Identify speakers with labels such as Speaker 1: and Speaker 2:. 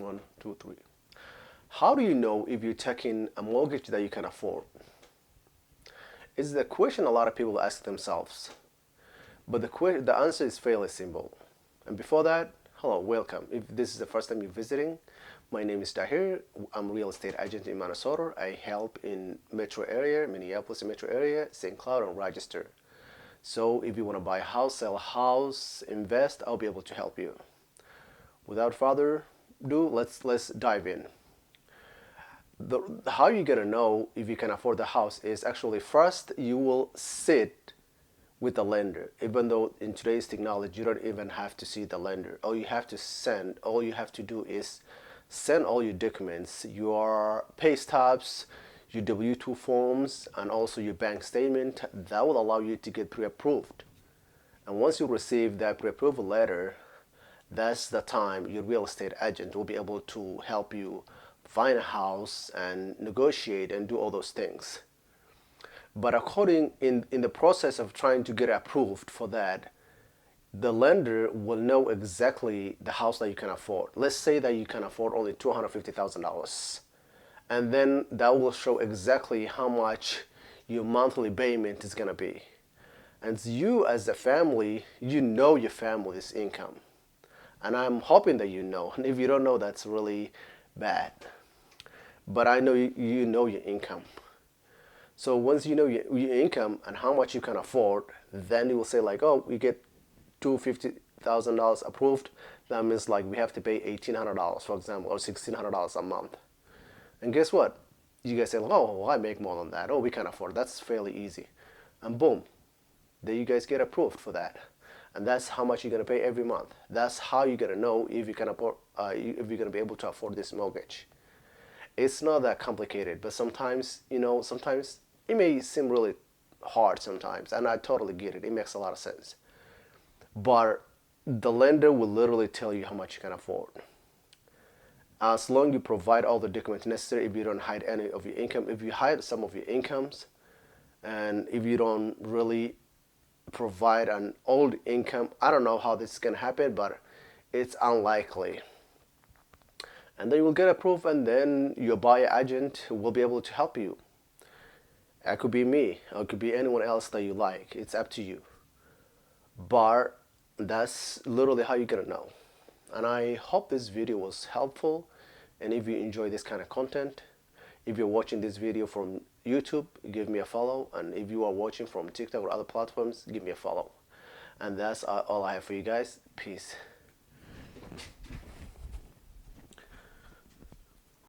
Speaker 1: One, two, three. How do you know if you're taking a mortgage that you can afford? It's the question a lot of people ask themselves. But the answer is fairly simple. And before that, hello, welcome. If this is the first time you're visiting, my name is Dahir. I'm a real estate agent in Minnesota. I help in metro area, Minneapolis metro area, St.CLOUD, and Rochester. So if you want to buy a house, sell a house, invest, I'll be able to help you. Without further ado, let's dive in. How you're gonna know if you can afford the house is actually first you will sit with the lender. Even though in today's technology you don't even have to see the lender. All you have to do is send all your documents, your pay stubs, your W-2 forms, and also your bank statement. That will allow you to get pre-approved. And once you receive that pre-approval letter, that's the time your real estate agent will be able to help you find a house and negotiate and do all those things. But in the process of trying to get approved for that, the lender will know exactly the house that you can afford. Let's say that you can afford only $250,000. And then that will show exactly how much your monthly payment is going to be. And you as a family, you know your family's income. And I'm hoping that you know. And if you don't know, that's really bad. But I know you know your income. So once you know your income and how much you can afford, then you will say like, oh, we get $250,000 approved. That means like we have to pay $1,800, for example, or $1,600 a month. And guess what? You guys say, oh, well, I make more than that. Oh, we can afford it. That's fairly easy. And boom, there you guys get approved for that. And that's how much you're gonna pay every month. That's how you're gonna know if you can afford, if you're gonna be able to afford this mortgage. It's not that complicated, but sometimes, sometimes it may seem really hard sometimes, and I totally get it. It makes a lot of sense. But the lender will literally tell you how much you can afford. As long as you provide all the documents necessary, if you don't hide any of your income, if you hide some of your incomes, and if you don't really provide an old income, I don't know how this is going to happen, but it's unlikely. And then you will get approved, and then your buyer agent will be able to help you. It could be me, or it could be anyone else that you like. It's up to you. But that's literally how you're gonna know. And I hope this video was helpful. And if you enjoy this kind of content, if you're watching this video from YouTube, give me a follow. And if you are watching from TikTok or other platforms, give me a follow. And that's all I have for you guys. Peace.